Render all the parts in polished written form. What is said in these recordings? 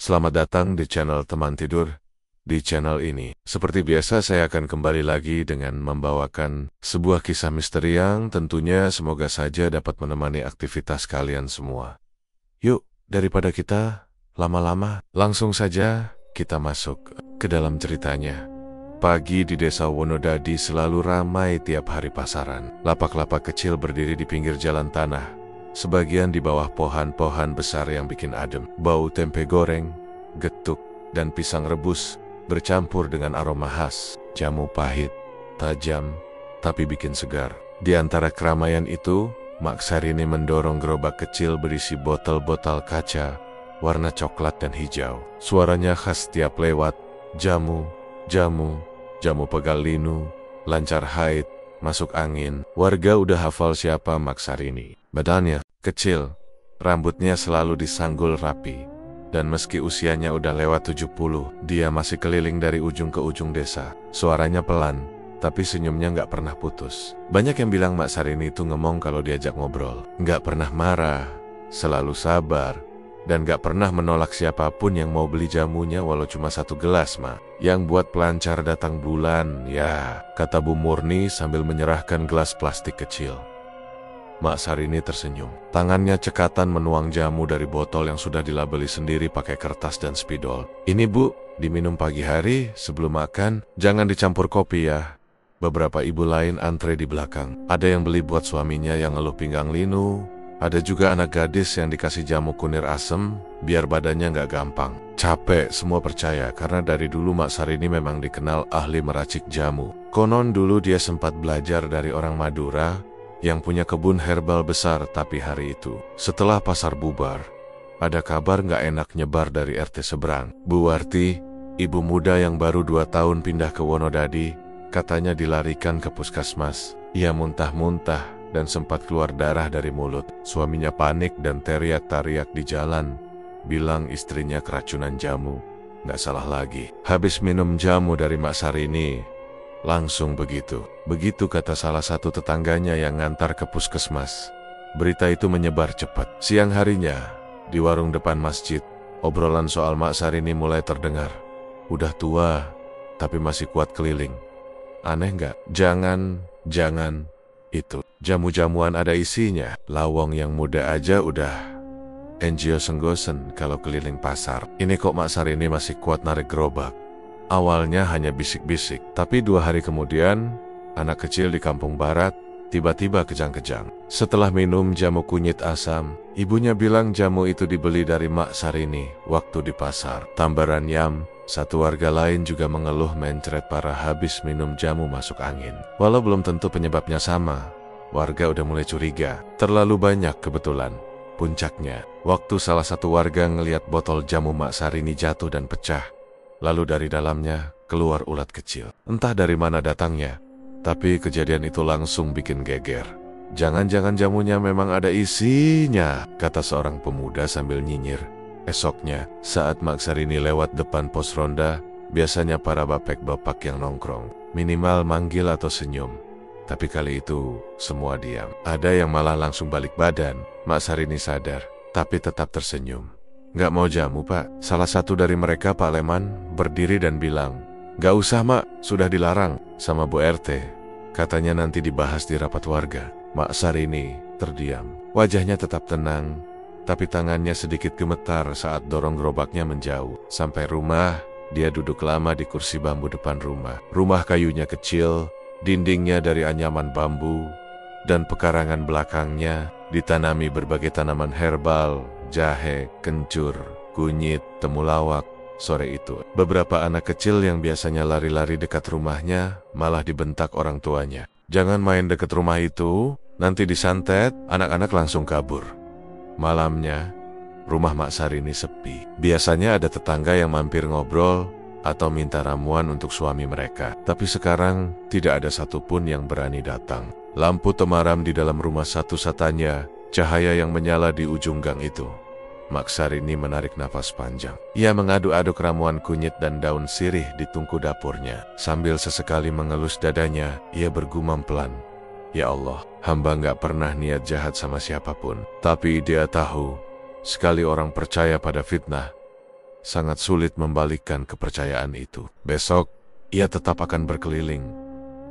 Selamat datang di channel Teman Tidur. Di channel ini, seperti biasa saya akan kembali lagi dengan membawakan sebuah kisah misteri yang tentunya semoga saja dapat menemani aktivitas kalian semua. Yuk, daripada kita lama-lama, langsung saja kita masuk ke dalam ceritanya. Pagi di desa Wonodadi selalu ramai tiap hari pasaran. Lapak-lapak kecil berdiri di pinggir jalan tanah. Sebagian di bawah pohon-pohon besar yang bikin adem. Bau tempe goreng, getuk, dan pisang rebus bercampur dengan aroma khas. Jamu pahit, tajam, tapi bikin segar. Di antara keramaian itu, Mak Sarini mendorong gerobak kecil berisi botol-botol kaca, warna coklat dan hijau. Suaranya khas tiap lewat. Jamu, jamu, jamu pegal linu, lancar haid, masuk angin. Warga udah hafal siapa Mak Sarini. Badannya kecil, rambutnya selalu disanggul rapi, dan meski usianya udah lewat 70, dia masih keliling dari ujung ke ujung desa. Suaranya pelan, tapi senyumnya nggak pernah putus. Banyak yang bilang Mak Sarini itu ngemong kalau diajak ngobrol. Nggak pernah marah, selalu sabar, dan nggak pernah menolak siapapun yang mau beli jamunya walau cuma 1 gelas, Mak. Yang buat pelancar datang bulan, ya, kata Bu Murni sambil menyerahkan gelas plastik kecil. Mak Sarini tersenyum. Tangannya cekatan menuang jamu dari botol yang sudah dilabeli sendiri pakai kertas dan spidol. Ini Bu, diminum pagi hari sebelum makan, jangan dicampur kopi ya. Beberapa ibu lain antre di belakang. Ada yang beli buat suaminya yang ngeluh pinggang linu. Ada juga anak gadis yang dikasih jamu kunir asem, biar badannya nggak gampang. Capek, semua percaya, karena dari dulu Mak Sarini memang dikenal ahli meracik jamu. Konon dulu dia sempat belajar dari orang Madura, yang punya kebun herbal besar. Tapi hari itu, setelah pasar bubar, ada kabar nggak enak nyebar dari RT seberang. Bu Warti, ibu muda yang baru 2 tahun pindah ke Wonodadi, katanya dilarikan ke puskesmas. Ia muntah-muntah dan sempat keluar darah dari mulut. Suaminya panik dan teriak-teriak di jalan, bilang istrinya keracunan jamu. Nggak salah lagi, habis minum jamu dari Mak Sarini, langsung begitu. Begitu kata salah satu tetangganya yang ngantar ke puskesmas. Berita itu menyebar cepat. Siang harinya, di warung depan masjid, obrolan soal Mak Sarini mulai terdengar. Udah tua, tapi masih kuat keliling. Aneh nggak? Jangan, itu jamu-jamuan ada isinya. Lawong yang muda aja udah enjio senggosen kalau keliling pasar. Ini kok Mak Sarini masih kuat narik gerobak. Awalnya hanya bisik-bisik, tapi 2 hari kemudian, anak kecil di kampung barat tiba-tiba kejang-kejang. Setelah minum jamu kunyit asam, ibunya bilang jamu itu dibeli dari Mak Sarini waktu di pasar. Tambaran yam, satu warga lain juga mengeluh mencret parah habis minum jamu masuk angin. Walau belum tentu penyebabnya sama, warga udah mulai curiga. Terlalu banyak kebetulan. Puncaknya, waktu salah satu warga ngelihat botol jamu Mak Sarini jatuh dan pecah, lalu dari dalamnya keluar ulat kecil. Entah dari mana datangnya, tapi kejadian itu langsung bikin geger. Jangan-jangan jamunya memang ada isinya, kata seorang pemuda sambil nyinyir. Esoknya, saat Mak Sarini lewat depan pos ronda, biasanya para bapak-bapak yang nongkrong minimal manggil atau senyum. Tapi kali itu, semua diam. Ada yang malah langsung balik badan. Mak Sarini sadar, tapi tetap tersenyum. Nggak mau jamu, Pak. Salah satu dari mereka, Pak Leman, berdiri dan bilang, "Nggak usah, Mak. Sudah dilarang sama Bu RT. Katanya nanti dibahas di rapat warga." Mak Sarini terdiam. Wajahnya tetap tenang, tapi tangannya sedikit gemetar saat dorong gerobaknya menjauh. Sampai rumah, dia duduk lama di kursi bambu depan rumah. Rumah kayunya kecil, dindingnya dari anyaman bambu, dan pekarangan belakangnya ditanami berbagai tanaman herbal, jahe, kencur, kunyit, temulawak. Sore itu, beberapa anak kecil yang biasanya lari-lari dekat rumahnya malah dibentak orang tuanya. "Jangan main dekat rumah itu, nanti disantet." Anak-anak langsung kabur. Malamnya, rumah Mak Sarini sepi. Biasanya ada tetangga yang mampir ngobrol atau minta ramuan untuk suami mereka. Tapi sekarang tidak ada satupun yang berani datang. Lampu temaram di dalam rumah satu-satunya cahaya yang menyala di ujung gang itu. Mak Sarini menarik nafas panjang. Ia mengaduk-aduk ramuan kunyit dan daun sirih di tungku dapurnya. Sambil sesekali mengelus dadanya, ia bergumam pelan, "Ya Allah, hamba nggak pernah niat jahat sama siapapun. Tapi dia tahu, sekali orang percaya pada fitnah, sangat sulit membalikkan kepercayaan itu. Besok, ia tetap akan berkeliling.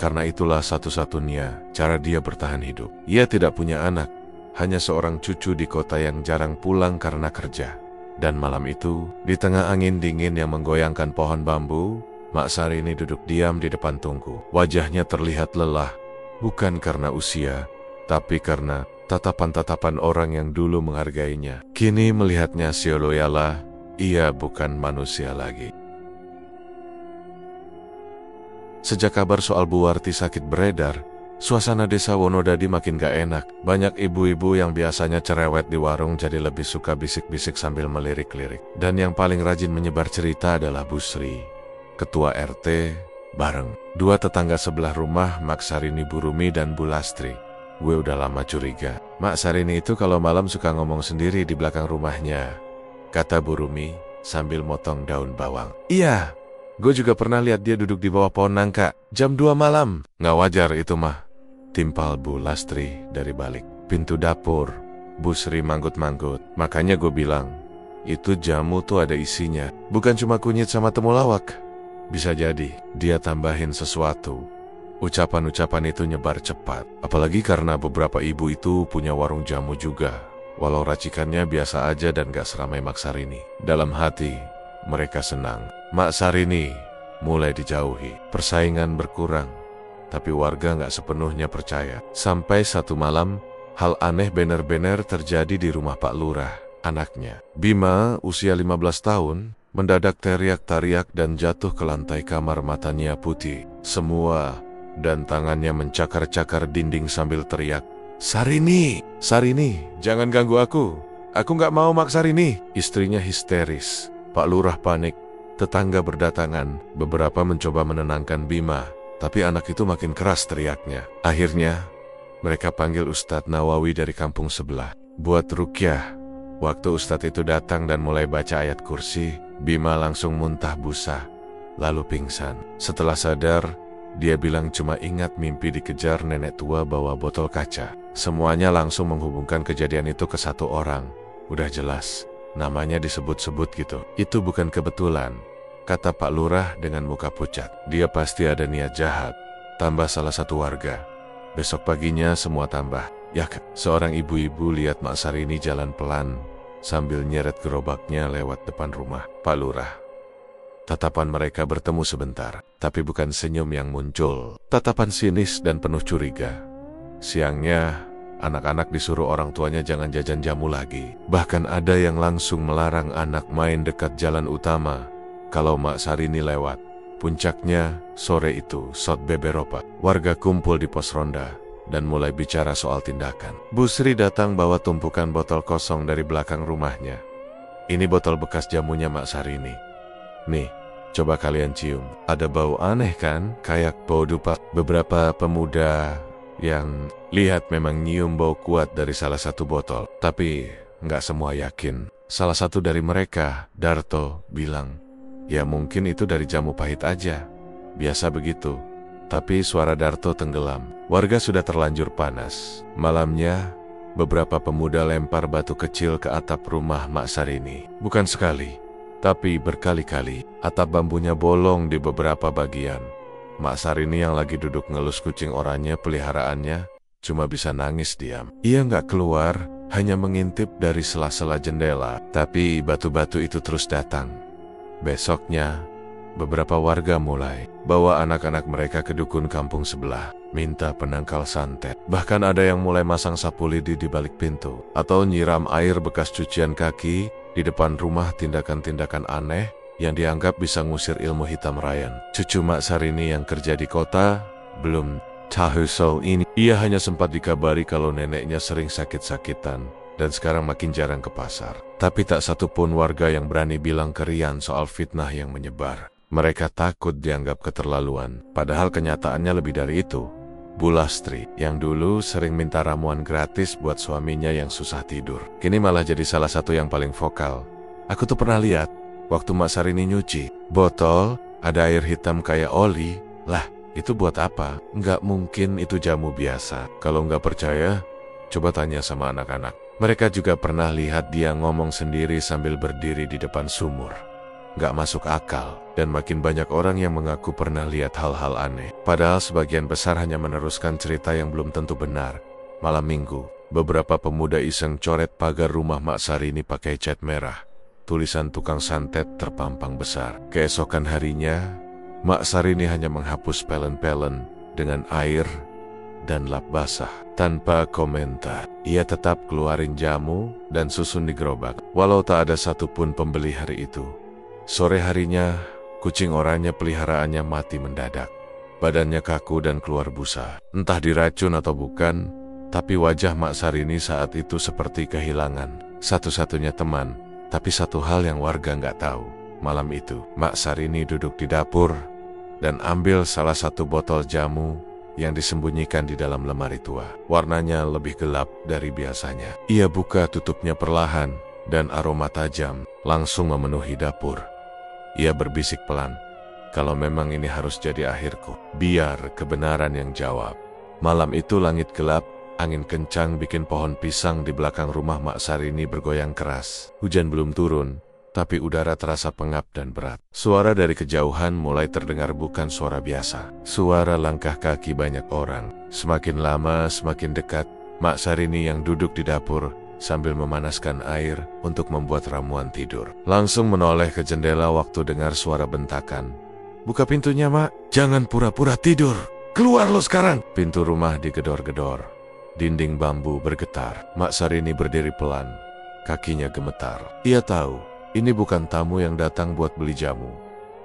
Karena itulah satu-satunya cara dia bertahan hidup. Ia tidak punya anak, hanya seorang cucu di kota yang jarang pulang karena kerja. Dan malam itu, di tengah angin dingin yang menggoyangkan pohon bambu, Mak Sarini duduk diam di depan tungku. Wajahnya terlihat lelah, bukan karena usia, tapi karena tatapan-tatapan orang yang dulu menghargainya. Kini melihatnya sia-loyalah, ia bukan manusia lagi. Sejak kabar soal Bu Warti sakit beredar, suasana desa Wonodadi makin gak enak. Banyak ibu-ibu yang biasanya cerewet di warung jadi lebih suka bisik-bisik sambil melirik-lirik. Dan yang paling rajin menyebar cerita adalah Bu Sri, ketua RT, bareng dua tetangga sebelah rumah, Mak Sarini, Bu Rumi, dan Bu Lastri. Gue udah lama curiga, Mak Sarini itu kalau malam suka ngomong sendiri di belakang rumahnya, kata Bu Rumi sambil motong daun bawang. Iya, gue juga pernah lihat dia duduk di bawah pohon nangka jam 2 malam. Nggak wajar itu mah, timpal Bu Lastri dari balik pintu dapur. Bu Sri manggut-manggut. Makanya gue bilang, itu jamu tuh ada isinya, bukan cuma kunyit sama temulawak. Bisa jadi dia tambahin sesuatu. Ucapan-ucapan itu nyebar cepat, apalagi karena beberapa ibu itu punya warung jamu juga. Walau racikannya biasa aja dan gak seramai Mak Sarini. Dalam hati, mereka senang. Mak Sarini mulai dijauhi, persaingan berkurang. Tapi warga gak sepenuhnya percaya. Sampai satu malam, hal aneh bener-bener terjadi di rumah Pak Lurah, anaknya. Bima, usia 15 tahun, mendadak teriak-tariak dan jatuh ke lantai kamar, matanya putih semua dan tangannya mencakar-cakar dinding sambil teriak, Sarini, Sarini, jangan ganggu aku gak mau Mak Sarini. Istrinya histeris, Pak Lurah panik, tetangga berdatangan, beberapa mencoba menenangkan Bima, tapi anak itu makin keras teriaknya. Akhirnya, mereka panggil Ustadz Nawawi dari kampung sebelah, buat ruqyah. Waktu Ustadz itu datang dan mulai baca ayat kursi, Bima langsung muntah busa, lalu pingsan. Setelah sadar, dia bilang cuma ingat mimpi dikejar nenek tua bawa botol kaca. Semuanya langsung menghubungkan kejadian itu ke satu orang. Udah jelas, namanya disebut-sebut gitu. Itu bukan kebetulan, kata Pak Lurah dengan muka pucat. Dia pasti ada niat jahat. Tambah salah satu warga. Besok paginya semua tambah. Ya, seorang ibu-ibu lihat Mak Sarini jalan pelan sambil nyeret gerobaknya lewat depan rumah Pak Lurah. Tatapan mereka bertemu sebentar, tapi bukan senyum yang muncul. Tatapan sinis dan penuh curiga. Siangnya, anak-anak disuruh orang tuanya jangan jajan jamu lagi. Bahkan ada yang langsung melarang anak main dekat jalan utama kalau Mak Sarini lewat. Puncaknya, sore itu, Sot Beberopa. Warga kumpul di pos ronda dan mulai bicara soal tindakan. Bu Sri datang bawa tumpukan botol kosong dari belakang rumahnya. Ini botol bekas jamunya Mak Sarini. Nih, coba kalian cium. Ada bau aneh kan? Kayak bau dupa. Beberapa pemuda yang lihat memang nyium bau kuat dari salah satu botol. Tapi nggak semua yakin. Salah satu dari mereka, Darto, bilang, ya mungkin itu dari jamu pahit aja. Biasa begitu. Tapi suara Darto tenggelam. Warga sudah terlanjur panas. Malamnya, beberapa pemuda lempar batu kecil ke atap rumah Mak Sarini. Bukan sekali, tapi berkali-kali. Atap bambunya bolong di beberapa bagian. Mak Sarini yang lagi duduk ngelus kucing oranye peliharaannya cuma bisa nangis diam. Ia nggak keluar, hanya mengintip dari sela-sela jendela. Tapi batu-batu itu terus datang. Besoknya, beberapa warga mulai bawa anak-anak mereka ke dukun kampung sebelah, minta penangkal santet. Bahkan ada yang mulai masang sapu lidi di balik pintu, atau nyiram air bekas cucian kaki di depan rumah. Tindakan-tindakan aneh yang dianggap bisa ngusir ilmu hitam rayan. Cucu Mak Sarini yang kerja di kota belum tahu soal ini. Ia hanya sempat dikabari kalau neneknya sering sakit-sakitan dan sekarang makin jarang ke pasar. Tapi tak satu pun warga yang berani bilang ke Rian soal fitnah yang menyebar. Mereka takut dianggap keterlaluan, padahal kenyataannya lebih dari itu. Bu Lastri, yang dulu sering minta ramuan gratis buat suaminya yang susah tidur, kini malah jadi salah satu yang paling vokal. Aku tuh pernah lihat, waktu Mak Sarini nyuci botol, ada air hitam kayak oli. Lah, itu buat apa? Nggak mungkin itu jamu biasa. Kalau nggak percaya, coba tanya sama anak-anak. Mereka juga pernah lihat dia ngomong sendiri sambil berdiri di depan sumur. Nggak masuk akal. Dan makin banyak orang yang mengaku pernah lihat hal-hal aneh. Padahal sebagian besar hanya meneruskan cerita yang belum tentu benar. Malam minggu, beberapa pemuda iseng coret pagar rumah Mak Sarini pakai cat merah. Tulisan tukang santet terpampang besar. Keesokan harinya, Mak Sarini hanya menghapus pelen-pelen dengan air dan lap basah. Tanpa komentar, ia tetap keluarin jamu dan susun di gerobak, walau tak ada satupun pembeli hari itu. Sore harinya, kucing oranye peliharaannya mati mendadak. Badannya kaku dan keluar busa. Entah diracun atau bukan, tapi wajah Mak Sarini saat itu seperti kehilangan satu-satunya teman. Tapi satu hal yang warga nggak tahu. Malam itu, Mak Sarini duduk di dapur dan ambil salah satu botol jamu yang disembunyikan di dalam lemari tua. Warnanya lebih gelap dari biasanya. Ia buka tutupnya perlahan dan aroma tajam langsung memenuhi dapur. Ia berbisik pelan, kalau memang ini harus jadi akhirku, biar kebenaran yang jawab. Malam itu langit gelap, angin kencang bikin pohon pisang di belakang rumah Mak Sarini bergoyang keras. Hujan belum turun, tapi udara terasa pengap dan berat. Suara dari kejauhan mulai terdengar bukan suara biasa. Suara langkah kaki banyak orang. Semakin lama semakin dekat, Mak Sarini yang duduk di dapur sambil memanaskan air untuk membuat ramuan tidur. Langsung menoleh ke jendela waktu dengar suara bentakan. "Buka pintunya, Mak. Jangan pura-pura tidur. Keluar lo sekarang." Pintu rumah digedor-gedor. Dinding bambu bergetar. Mak Sarini berdiri pelan. Kakinya gemetar. Ia tahu, ini bukan tamu yang datang buat beli jamu.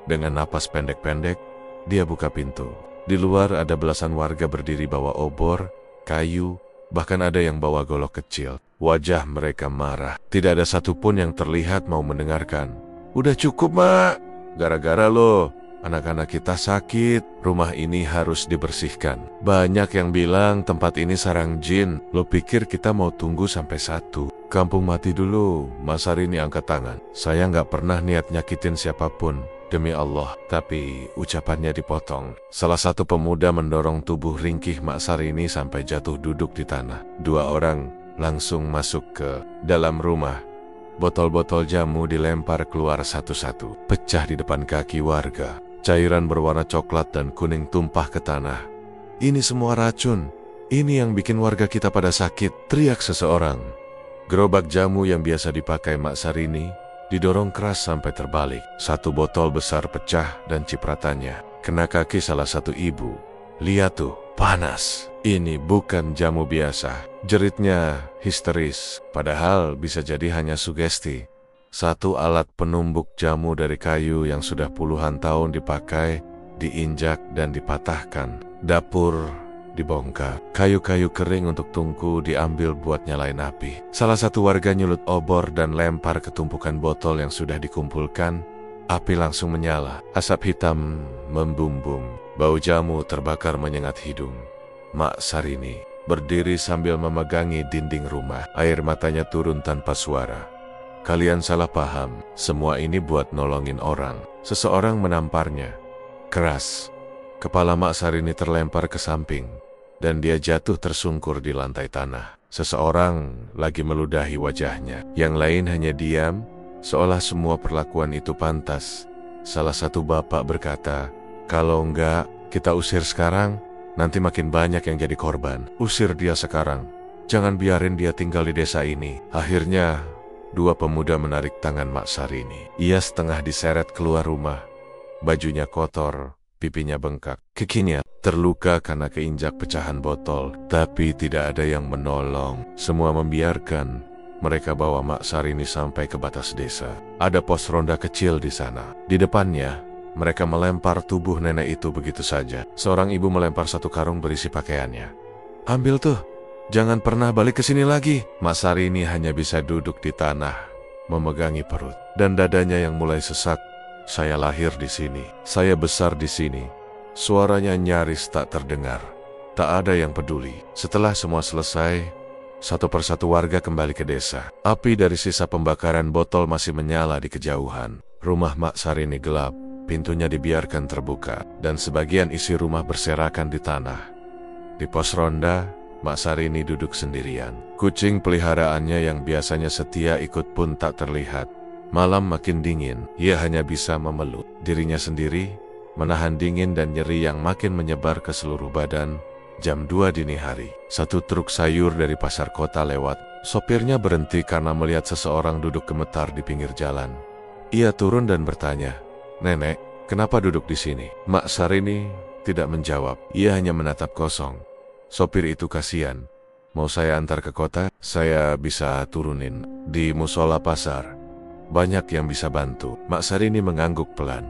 Dengan napas pendek-pendek, dia buka pintu. Di luar ada belasan warga berdiri bawa obor, kayu, bahkan ada yang bawa golok kecil. Wajah mereka marah. Tidak ada satupun yang terlihat mau mendengarkan. "Udah cukup, Mak. Gara-gara lo, anak-anak kita sakit. Rumah ini harus dibersihkan. Banyak yang bilang tempat ini sarang jin. Lo pikir kita mau tunggu sampai 1 kampung mati dulu?" Mak Sarini angkat tangan. "Saya nggak pernah niat nyakitin siapapun. Demi Allah." Tapi ucapannya dipotong. Salah satu pemuda mendorong tubuh ringkih Mak Sarini sampai jatuh duduk di tanah. 2 orang langsung masuk ke dalam rumah. Botol-botol jamu dilempar keluar satu-satu, pecah di depan kaki warga. Cairan berwarna coklat dan kuning tumpah ke tanah. "Ini semua racun. Ini yang bikin warga kita pada sakit," teriak seseorang. Gerobak jamu yang biasa dipakai Mak Sarini didorong keras sampai terbalik. Satu botol besar pecah dan cipratannya kena kaki salah satu ibu. "Lihat tuh, panas. Ini bukan jamu biasa." Jeritnya histeris, padahal bisa jadi hanya sugesti. Satu alat penumbuk jamu dari kayu yang sudah puluhan tahun dipakai, diinjak dan dipatahkan. Dapur dibongkar. Kayu-kayu kering untuk tungku diambil buat nyalain api. Salah satu warga nyulut obor dan lempar ke tumpukan botol yang sudah dikumpulkan. Api langsung menyala. Asap hitam membumbung. Bau jamu terbakar menyengat hidung. Mak Sarini berdiri sambil memegangi dinding rumah. Air matanya turun tanpa suara. "Kalian salah paham. Semua ini buat nolongin orang." Seseorang menamparnya keras. Kepala Mak Sarini terlempar ke samping dan dia jatuh tersungkur di lantai tanah. Seseorang lagi meludahi wajahnya. Yang lain hanya diam, seolah semua perlakuan itu pantas. Salah satu bapak berkata, "Kalau enggak, kita usir sekarang. Nanti makin banyak yang jadi korban. Usir dia sekarang. Jangan biarin dia tinggal di desa ini." Akhirnya, 2 pemuda menarik tangan Mak Sarini. Ia setengah diseret keluar rumah. Bajunya kotor, pipinya bengkak. Kakinya terluka karena keinjak pecahan botol. Tapi tidak ada yang menolong. Semua membiarkan. Mereka bawa Mak Sarini sampai ke batas desa. Ada pos ronda kecil di sana. Di depannya, mereka melempar tubuh nenek itu begitu saja. Seorang ibu melempar satu karung berisi pakaiannya. "Ambil tuh, jangan pernah balik ke sini lagi." Mak Sarini hanya bisa duduk di tanah, memegangi perut dan dadanya yang mulai sesak. "Saya lahir di sini, saya besar di sini." Suaranya nyaris tak terdengar. Tak ada yang peduli. Setelah semua selesai, satu persatu warga kembali ke desa. Api dari sisa pembakaran botol masih menyala di kejauhan. Rumah Mak Sarini gelap. Pintunya dibiarkan terbuka, dan sebagian isi rumah berserakan di tanah. Di pos ronda, Mak Sarini duduk sendirian. Kucing peliharaannya yang biasanya setia ikut pun tak terlihat. Malam makin dingin, ia hanya bisa memeluk dirinya sendiri, menahan dingin dan nyeri yang makin menyebar ke seluruh badan. Jam 2 dini hari, satu truk sayur dari pasar kota lewat. Sopirnya berhenti karena melihat seseorang duduk gemetar di pinggir jalan. Ia turun dan bertanya, "Nenek, kenapa duduk di sini?" Mak Sarini tidak menjawab, ia hanya menatap kosong. Sopir itu kasihan. "Mau saya antar ke kota? Saya bisa turunin di musola pasar. Banyak yang bisa bantu." Mak Sarini mengangguk pelan.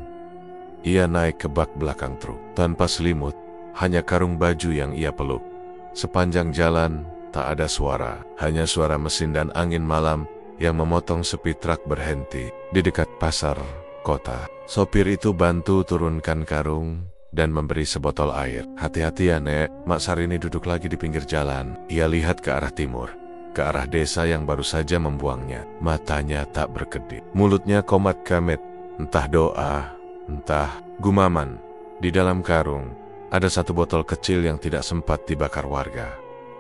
Ia naik ke bak belakang truk. Tanpa selimut, hanya karung baju yang ia peluk. Sepanjang jalan, tak ada suara. Hanya suara mesin dan angin malam yang memotong sepi truk berhenti di dekat pasar kota. Sopir itu bantu turunkan karung dan memberi sebotol air. "Hati-hati ya, Nek." Mak Sarini duduk lagi di pinggir jalan. Ia lihat ke arah timur, ke arah desa yang baru saja membuangnya. Matanya tak berkedip. Mulutnya komat kamit, entah doa, entah gumaman. Di dalam karung, ada satu botol kecil yang tidak sempat dibakar warga.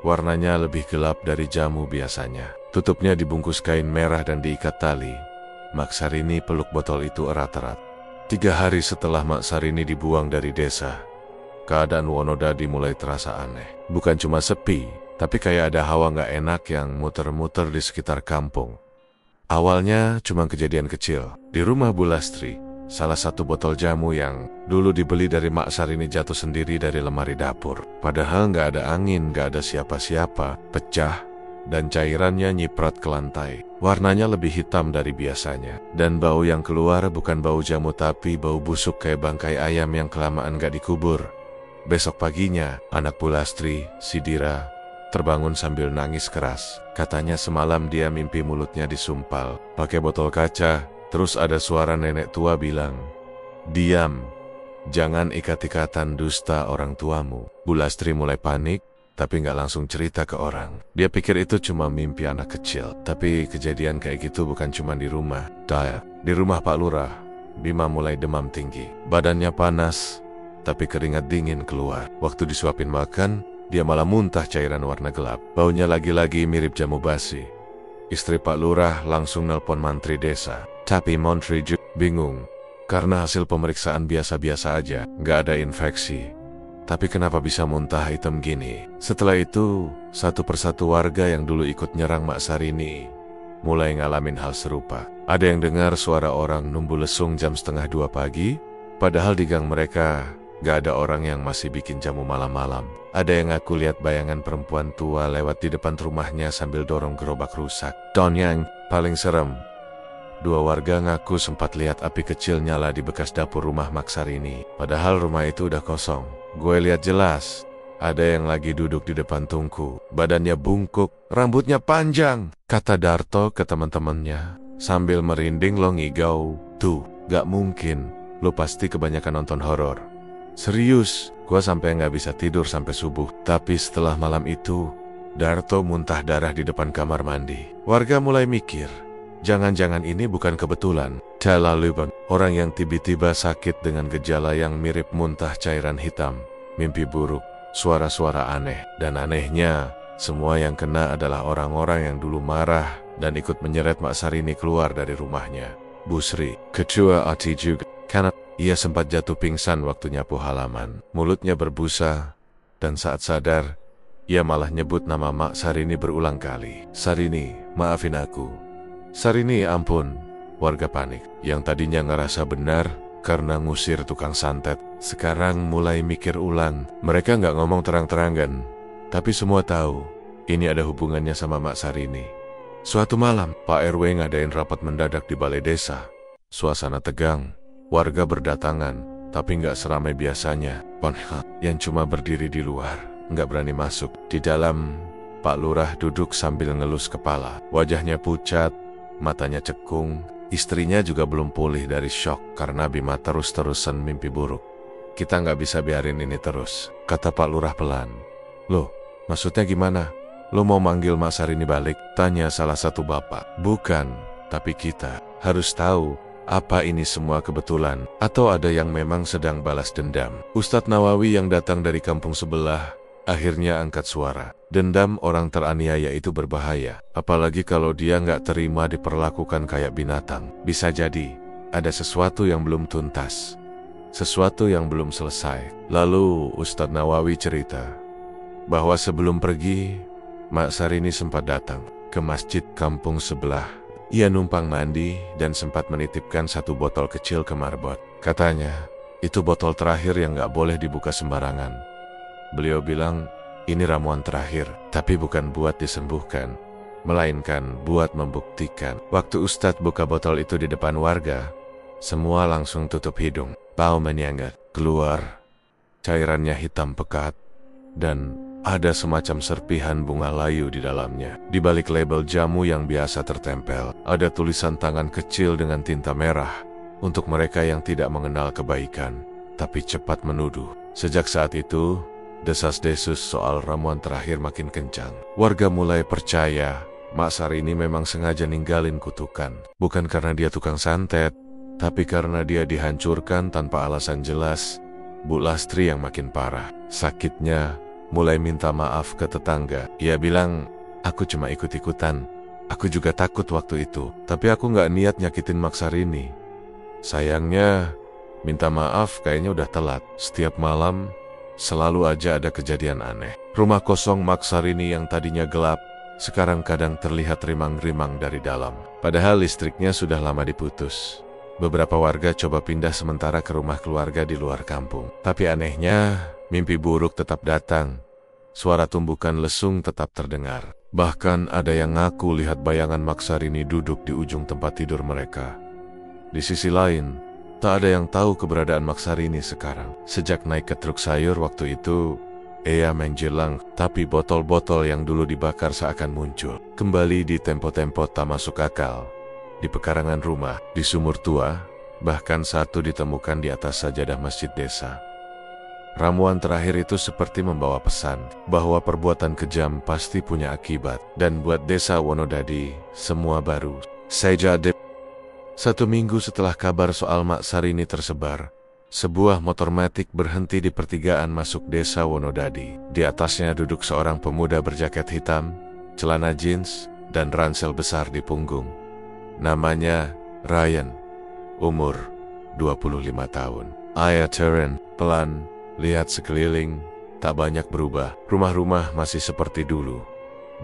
Warnanya lebih gelap dari jamu biasanya. Tutupnya dibungkus kain merah dan diikat tali. Mak Sarini peluk botol itu erat-erat. 3 hari setelah Mak Sarini dibuang dari desa, keadaan Wonodadi mulai terasa aneh. Bukan cuma sepi, tapi kayak ada hawa gak enak yang muter-muter di sekitar kampung. Awalnya cuma kejadian kecil. Di rumah Bu Lastri, salah satu botol jamu yang dulu dibeli dari Mak Sarini jatuh sendiri dari lemari dapur. Padahal gak ada angin, gak ada siapa-siapa, pecah, dan cairannya nyiprat ke lantai. Warnanya lebih hitam dari biasanya. Dan bau yang keluar bukan bau jamu tapi bau busuk kayak bangkai ayam yang kelamaan gak dikubur. Besok paginya, anak Bu Lastri, si Dira, terbangun sambil nangis keras. Katanya semalam dia mimpi mulutnya disumpal pakai botol kaca. Terus ada suara nenek tua bilang, "Diam, jangan ikat-ikatan dusta orang tuamu." Bu Lastri mulai panik, tapi nggak langsung cerita ke orang. Dia pikir itu cuma mimpi anak kecil. Tapi kejadian kayak gitu bukan cuma di rumah. Di rumah Pak Lurah, Bima mulai demam tinggi. Badannya panas, tapi keringat dingin keluar. Waktu disuapin makan, dia malah muntah cairan warna gelap. Baunya lagi-lagi mirip jamu basi. Istri Pak Lurah langsung nelpon mantri desa. Tapi mantri juga bingung, karena hasil pemeriksaan biasa-biasa aja, nggak ada infeksi. Tapi kenapa bisa muntah hitam gini? Setelah itu, satu persatu warga yang dulu ikut nyerang Mak Sarini mulai ngalamin hal serupa. Ada yang dengar suara orang numbu lesung jam 1:30 pagi, padahal di gang mereka gak ada orang yang masih bikin jamu malam-malam. Ada yang ngaku lihat bayangan perempuan tua lewat di depan rumahnya sambil dorong gerobak rusak. Dan yang paling serem, 2 warga ngaku sempat lihat api kecil nyala di bekas dapur rumah Mak Sarini. Padahal rumah itu udah kosong. Gue lihat jelas, ada yang lagi duduk di depan tungku. Badannya bungkuk, rambutnya panjang, kata Darto ke teman-temannya. Sambil merinding lo ngigau, "Tuh, gak mungkin, lo pasti kebanyakan nonton horor." Serius, gue sampai gak bisa tidur sampai subuh. Tapi setelah malam itu, Darto muntah darah di depan kamar mandi. Warga mulai mikir, jangan-jangan ini bukan kebetulan. Lalu orang yang tiba-tiba sakit dengan gejala yang mirip muntah cairan hitam, mimpi buruk, suara-suara aneh. Dan anehnya, semua yang kena adalah orang-orang yang dulu marah dan ikut menyeret Mak Sarini keluar dari rumahnya. Bu Sri, ketua AT juga, karena ia sempat jatuh pingsan waktu nyapu halaman. Mulutnya berbusa, dan saat sadar, ia malah nyebut nama Mak Sarini berulang kali. "Sarini, maafin aku." "Sarini, ampun." Warga panik. Yang tadinya ngerasa benar karena ngusir tukang santet, sekarang mulai mikir ulang. Mereka nggak ngomong terang-terangan, tapi semua tahu ini ada hubungannya sama Mak Sarini. Suatu malam, Pak RW ngadain rapat mendadak di balai desa. Suasana tegang, warga berdatangan, tapi nggak seramai biasanya. Yang cuma berdiri di luar, nggak berani masuk. Di dalam, Pak Lurah duduk sambil ngelus kepala. Wajahnya pucat, matanya cekung. Istrinya juga belum pulih dari shock karena Bima terus-terusan mimpi buruk. "Kita nggak bisa biarin ini terus," kata Pak Lurah pelan. "Loh, maksudnya gimana? Lo mau manggil Mak Sarini balik?" tanya salah satu bapak. "Bukan, tapi kita harus tahu apa ini semua kebetulan atau ada yang memang sedang balas dendam." Ustadz Nawawi yang datang dari kampung sebelah Akhirnya angkat suara. Dendam orang teraniaya itu berbahaya. Apalagi kalau dia nggak terima diperlakukan kayak binatang. Bisa jadi ada sesuatu yang belum tuntas. Sesuatu yang belum selesai. Lalu Ustadz Nawawi cerita bahwa sebelum pergi, Mak Sarini sempat datang ke masjid kampung sebelah. Ia numpang mandi dan sempat menitipkan satu botol kecil ke marbot. Katanya, itu botol terakhir yang gak boleh dibuka sembarangan. Beliau bilang, ini ramuan terakhir, tapi bukan buat disembuhkan, melainkan buat membuktikan. Waktu Ustadz buka botol itu di depan warga, semua langsung tutup hidung. Bau menyengat, keluar cairannya hitam pekat, dan ada semacam serpihan bunga layu di dalamnya. Di balik label jamu yang biasa tertempel, ada tulisan tangan kecil dengan tinta merah untuk mereka yang tidak mengenal kebaikan, tapi cepat menuduh. Sejak saat itu, desas-desus soal ramuan terakhir makin kencang. Warga mulai percaya Mak Sarini memang sengaja ninggalin kutukan. Bukan karena dia tukang santet, tapi karena dia dihancurkan tanpa alasan jelas. Bu Lastri yang makin parah. Sakitnya mulai minta maaf ke tetangga. Ia bilang, aku cuma ikut-ikutan. Aku juga takut waktu itu, tapi aku gak niat nyakitin Mak Sarini. Sayangnya, minta maaf kayaknya udah telat. Setiap malam, selalu aja ada kejadian aneh. Rumah kosong Mak Sarini yang tadinya gelap, sekarang kadang terlihat rimang-rimang dari dalam. Padahal listriknya sudah lama diputus. Beberapa warga coba pindah sementara ke rumah keluarga di luar kampung. Tapi anehnya, mimpi buruk tetap datang. Suara tumbukan lesung tetap terdengar. Bahkan ada yang ngaku lihat bayangan Mak Sarini duduk di ujung tempat tidur mereka. Di sisi lain, tak ada yang tahu keberadaan Mak Sarini sekarang. Sejak naik ke truk sayur waktu itu, ia menjelang, tapi botol-botol yang dulu dibakar seakan muncul. Kembali di tempo-tempo tak masuk akal. Di pekarangan rumah, di sumur tua, bahkan satu ditemukan di atas sajadah masjid desa. Ramuan terakhir itu seperti membawa pesan bahwa perbuatan kejam pasti punya akibat. Dan buat desa Wonodadi, semua baru. Sejak 1 minggu setelah kabar soal Mak Sarini tersebar, sebuah motor matic berhenti di pertigaan masuk desa Wonodadi. Di atasnya duduk seorang pemuda berjaket hitam, celana jeans, dan ransel besar di punggung. Namanya Ryan, umur 25 tahun. Ia turun pelan, lihat sekeliling, tak banyak berubah. Rumah-rumah masih seperti dulu.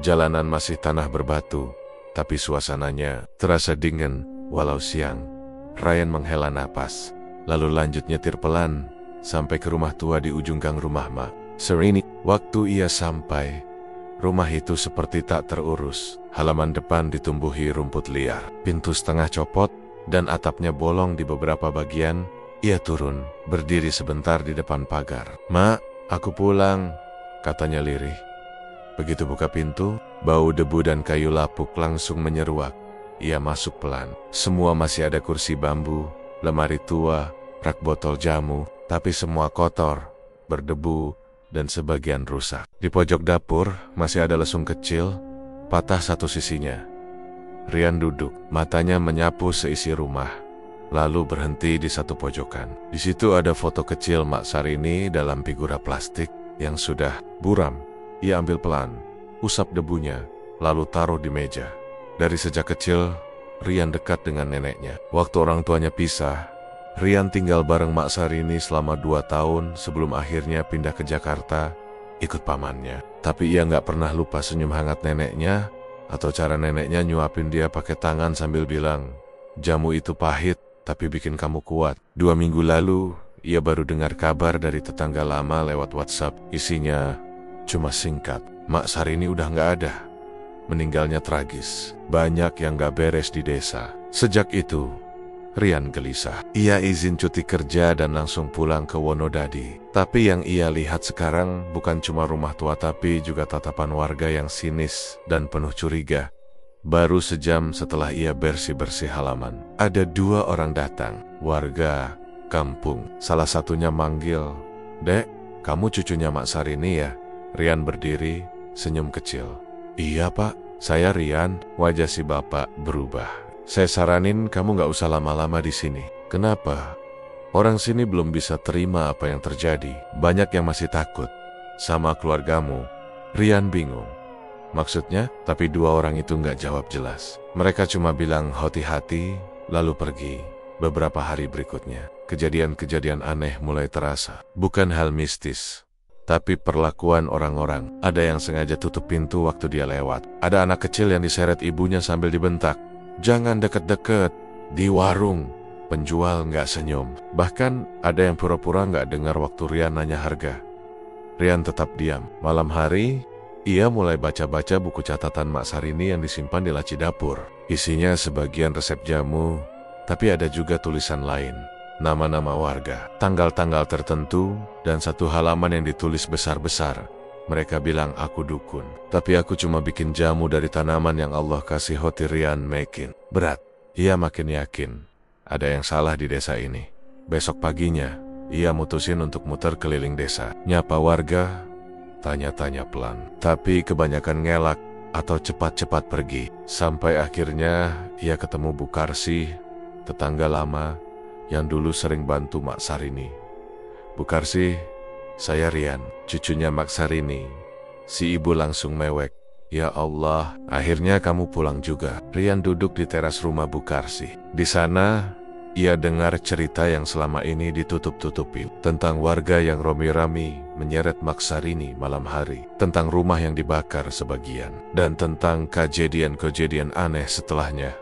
Jalanan masih tanah berbatu, tapi suasananya terasa dingin walau siang. Ryan menghela napas, lalu lanjut nyetir pelan sampai ke rumah tua di ujung gang rumah Mak Sarini. Waktu ia sampai, rumah itu seperti tak terurus. Halaman depan ditumbuhi rumput liar. Pintu setengah copot dan atapnya bolong di beberapa bagian. Ia turun, berdiri sebentar di depan pagar. "Mak, aku pulang," katanya lirih. Begitu buka pintu, bau debu dan kayu lapuk langsung menyeruak. Ia masuk pelan. Semua masih ada kursi bambu, lemari tua, rak botol jamu, tapi semua kotor, berdebu, dan sebagian rusak. Di pojok dapur masih ada lesung kecil, patah satu sisinya. Ryan duduk, matanya menyapu seisi rumah, lalu berhenti di satu pojokan. Di situ ada foto kecil Mak Sarini dalam figura plastik yang sudah buram. Ia ambil pelan, usap debunya, lalu taruh di meja. Dari sejak kecil, Ryan dekat dengan neneknya. Waktu orang tuanya pisah, Ryan tinggal bareng Mak Sarini selama 2 tahun sebelum akhirnya pindah ke Jakarta, ikut pamannya. Tapi ia nggak pernah lupa senyum hangat neneknya, atau cara neneknya nyuapin dia pakai tangan sambil bilang, "Jamu itu pahit, tapi bikin kamu kuat." 2 minggu lalu, ia baru dengar kabar dari tetangga lama lewat WhatsApp. Isinya cuma singkat, Mak Sarini udah nggak ada. Meninggalnya tragis. Banyak yang gak beres di desa. Sejak itu, Ryan gelisah. Ia izin cuti kerja dan langsung pulang ke Wonodadi. Tapi yang ia lihat sekarang bukan cuma rumah tua, tapi juga tatapan warga yang sinis dan penuh curiga. Baru sejam setelah ia bersih-bersih halaman, ada 2 orang datang. Warga kampung. Salah satunya manggil, "Dek, kamu cucunya Mak Sarini ya?" Ryan berdiri, senyum kecil. "Iya pak, saya Ryan." Wajah si bapak berubah. "Saya saranin kamu gak usah lama-lama di sini." "Kenapa?" "Orang sini belum bisa terima apa yang terjadi. Banyak yang masih takut. sama keluargamu. Rian bingung. Maksudnya? Tapi dua orang itu nggak jawab jelas. Mereka cuma bilang hati-hati, lalu pergi. Beberapa hari berikutnya, kejadian-kejadian aneh mulai terasa. Bukan hal mistis, tapi perlakuan orang-orang. Ada yang sengaja tutup pintu waktu dia lewat. Ada anak kecil yang diseret ibunya sambil dibentak. Jangan deket-deket. Di warung, penjual nggak senyum. Bahkan ada yang pura-pura nggak dengar waktu Rian nanya harga. Rian tetap diam. Malam hari, ia mulai baca-baca buku catatan Mak Sarini yang disimpan di laci dapur. Isinya sebagian resep jamu, tapi ada juga tulisan lain. Nama-nama warga, tanggal-tanggal tertentu, dan satu halaman yang ditulis besar-besar. Mereka bilang aku dukun, tapi aku cuma bikin jamu dari tanaman yang Allah kasih. Hoti Rian makin berat. Ia makin yakin ada yang salah di desa ini. Besok paginya, ia mutusin untuk muter keliling desa, nyapa warga, tanya-tanya pelan, tapi kebanyakan ngelak atau cepat-cepat pergi. Sampai akhirnya ia ketemu Bu Karsi, tetangga lama yang dulu sering bantu Mak Sarini. Bu Karsi, saya Rian, cucunya Mak Sarini. Si ibu langsung mewek. Ya Allah, akhirnya kamu pulang juga. Rian duduk di teras rumah Bu Karsi. Di sana, ia dengar cerita yang selama ini ditutup-tutupi. Tentang warga yang rame-rame menyeret Mak Sarini malam hari. Tentang rumah yang dibakar sebagian. Dan tentang kejadian-kejadian aneh setelahnya.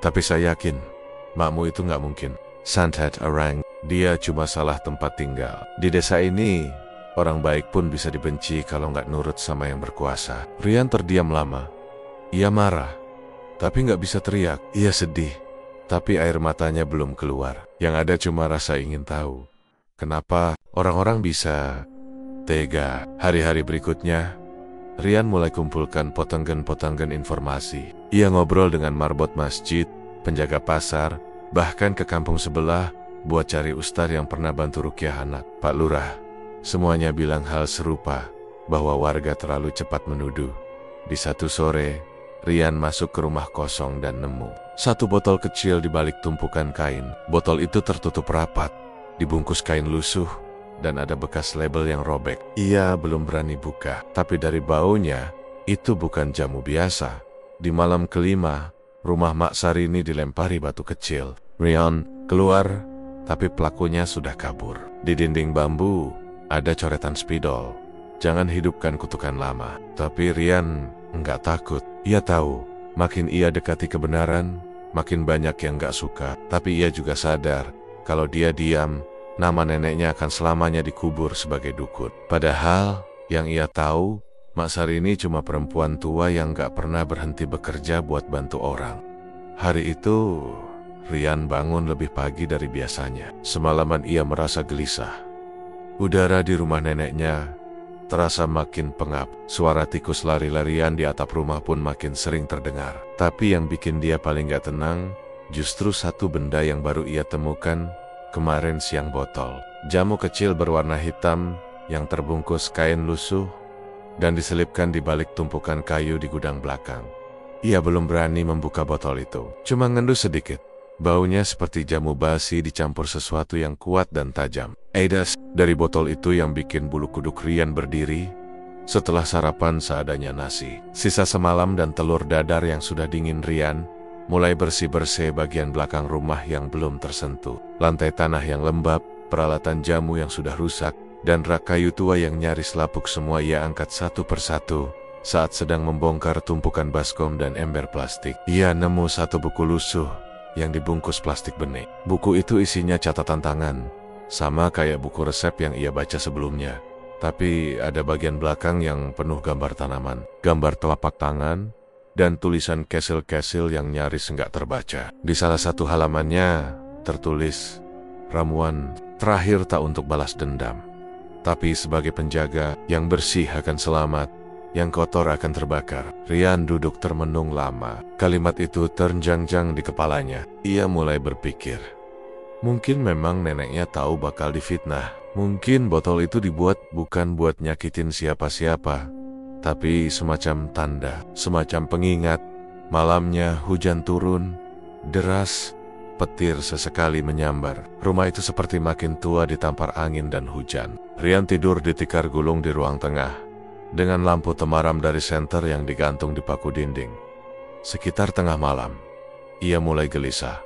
Tapi saya yakin, makmu itu nggak mungkin santet orang. Dia cuma salah tempat tinggal. Di desa ini, orang baik pun bisa dibenci kalau nggak nurut sama yang berkuasa. Rian terdiam lama. Ia marah, tapi nggak bisa teriak. Ia sedih, tapi air matanya belum keluar. Yang ada cuma rasa ingin tahu. Kenapa orang-orang bisa tega? Hari-hari berikutnya, Rian mulai kumpulkan potongan-potongan informasi. Ia ngobrol dengan marbot masjid, penjaga pasar, bahkan ke kampung sebelah buat cari ustadz yang pernah bantu rukyah anak. Pak Lurah, semuanya bilang hal serupa, bahwa warga terlalu cepat menuduh. Di satu sore, Rian masuk ke rumah kosong dan nemu satu botol kecil di balik tumpukan kain. Botol itu tertutup rapat, dibungkus kain lusuh, dan ada bekas label yang robek. Ia belum berani buka, tapi dari baunya, itu bukan jamu biasa. Di malam kelima, rumah Mak Sarini dilempari batu kecil. Rian keluar, tapi pelakunya sudah kabur. Di dinding bambu, ada coretan spidol. Jangan hidupkan kutukan lama. Tapi Rian enggak takut. Ia tahu, makin ia dekati kebenaran, makin banyak yang enggak suka. Tapi ia juga sadar, kalau dia diam, nama neneknya akan selamanya dikubur sebagai dukun. Padahal, yang ia tahu, Mak Sarini cuma perempuan tua yang enggak pernah berhenti bekerja buat bantu orang. Hari itu, Rian bangun lebih pagi dari biasanya. Semalaman ia merasa gelisah. Udara di rumah neneknya terasa makin pengap. Suara tikus lari-larian di atap rumah pun makin sering terdengar. Tapi yang bikin dia paling gak tenang, justru satu benda yang baru ia temukan kemarin siang. Botol jamu kecil berwarna hitam yang terbungkus kain lusuh dan diselipkan di balik tumpukan kayu di gudang belakang. Ia belum berani membuka botol itu. Cuma ngendus sedikit. Baunya seperti jamu basi dicampur sesuatu yang kuat dan tajam. Eidas, dari botol itu yang bikin bulu kuduk Rian berdiri. Setelah sarapan seadanya nasi, sisa semalam dan telur dadar yang sudah dingin, Rian mulai bersih-bersih bagian belakang rumah yang belum tersentuh. Lantai tanah yang lembab, peralatan jamu yang sudah rusak, dan rak kayu tua yang nyaris lapuk semua ia angkat satu persatu. Saat sedang membongkar tumpukan baskom dan ember plastik, ia nemu satu buku lusuh yang dibungkus plastik bening. Buku itu isinya catatan tangan, sama kayak buku resep yang ia baca sebelumnya. Tapi ada bagian belakang yang penuh gambar tanaman, gambar telapak tangan, dan tulisan kesil-kesil yang nyaris nggak terbaca. Di salah satu halamannya tertulis, ramuan terakhir tak untuk balas dendam, tapi sebagai penjaga. Yang bersih akan selamat, yang kotor akan terbakar. Rian duduk termenung lama. Kalimat itu ternjang-jang di kepalanya. Ia mulai berpikir, mungkin memang neneknya tahu bakal difitnah. Mungkin botol itu dibuat bukan buat nyakitin siapa-siapa, tapi semacam tanda, semacam pengingat. Malamnya hujan turun deras, petir sesekali menyambar. Rumah itu seperti makin tua ditampar angin dan hujan. Rian tidur di tikar gulung di ruang tengah, dengan lampu temaram dari senter yang digantung di paku dinding. Sekitar tengah malam, ia mulai gelisah.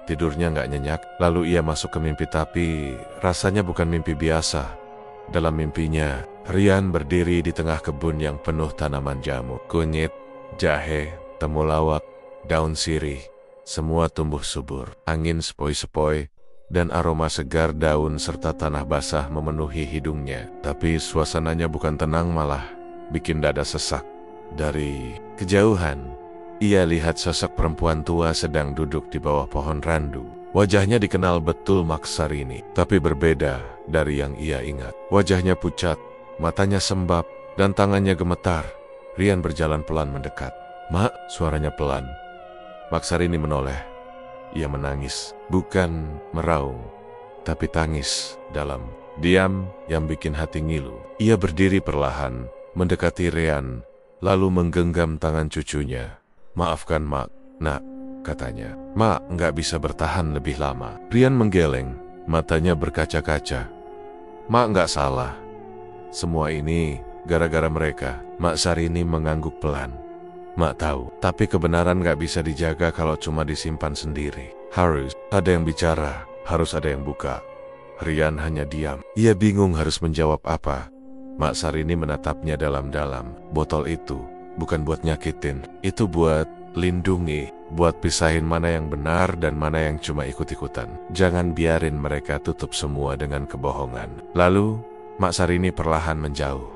Tidurnya nggak nyenyak, lalu ia masuk ke mimpi tapi rasanya bukan mimpi biasa. Dalam mimpinya, Rian berdiri di tengah kebun yang penuh tanaman jamu. Kunyit, jahe, temulawak, daun sirih, semua tumbuh subur. Angin sepoi-sepoi dan aroma segar daun serta tanah basah memenuhi hidungnya. Tapi suasananya bukan tenang, malah bikin dada sesak. Dari kejauhan, ia lihat sosok perempuan tua sedang duduk di bawah pohon randu. Wajahnya dikenal betul Maksarini, tapi berbeda dari yang ia ingat. Wajahnya pucat, matanya sembab, dan tangannya gemetar. Rian berjalan pelan mendekat. "Mak," suaranya pelan. Maksarini menoleh. Ia menangis, bukan meraung, tapi tangis dalam. Diam yang bikin hati ngilu. Ia berdiri perlahan, mendekati Rian, lalu menggenggam tangan cucunya. "Maafkan, Mak, Nak," katanya. "Mak nggak bisa bertahan lebih lama." Rian menggeleng, matanya berkaca-kaca. "Mak nggak salah. Semua ini gara-gara mereka." Maksarini mengangguk pelan. "Mak tahu, tapi kebenaran nggak bisa dijaga kalau cuma disimpan sendiri. Harus ada yang bicara, harus ada yang buka." Rian hanya diam. Ia bingung harus menjawab apa. Maksarini menatapnya dalam-dalam. "Botol itu bukan buat nyakitin, itu buat lindungi, buat pisahin mana yang benar dan mana yang cuma ikut-ikutan. Jangan biarin mereka tutup semua dengan kebohongan." Lalu, Maksarini perlahan menjauh.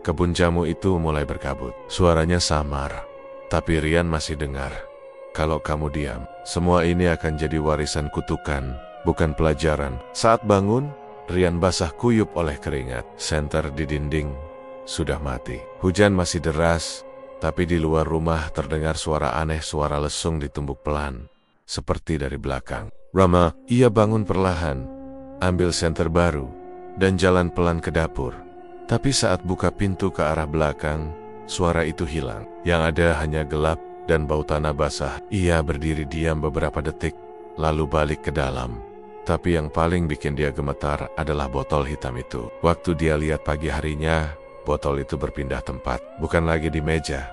Kebun jamu itu mulai berkabut. Suaranya samar, tapi Rian masih dengar. "Kalau kamu diam, semua ini akan jadi warisan kutukan, bukan pelajaran." Saat bangun, Rian basah kuyup oleh keringat. Senter di dinding sudah mati. Hujan masih deras, tapi di luar rumah terdengar suara aneh, suara lesung ditumbuk pelan, seperti dari belakang. "Rama," ia bangun perlahan, ambil senter baru, dan jalan pelan ke dapur. Tapi saat buka pintu ke arah belakang, suara itu hilang. Yang ada hanya gelap dan bau tanah basah. Ia berdiri diam beberapa detik, lalu balik ke dalam. Tapi yang paling bikin dia gemetar adalah botol hitam itu. Waktu dia lihat pagi harinya, botol itu berpindah tempat. Bukan lagi di meja,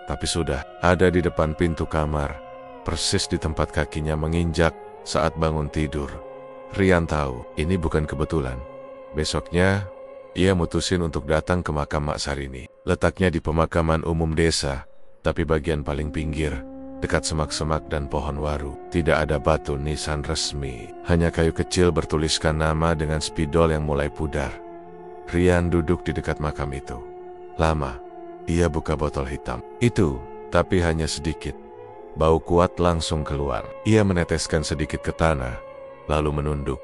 tapi sudah ada di depan pintu kamar, persis di tempat kakinya menginjak saat bangun tidur. Rian tahu ini bukan kebetulan. Besoknya, ia mutusin untuk datang ke makam Maksarini. Letaknya di pemakaman umum desa, tapi bagian paling pinggir, dekat semak-semak dan pohon waru. Tidak ada batu nisan resmi, hanya kayu kecil bertuliskan nama dengan spidol yang mulai pudar. Rian duduk di dekat makam itu. Lama, ia buka botol hitam itu, tapi hanya sedikit. Bau kuat langsung keluar. Ia meneteskan sedikit ke tanah, lalu menunduk.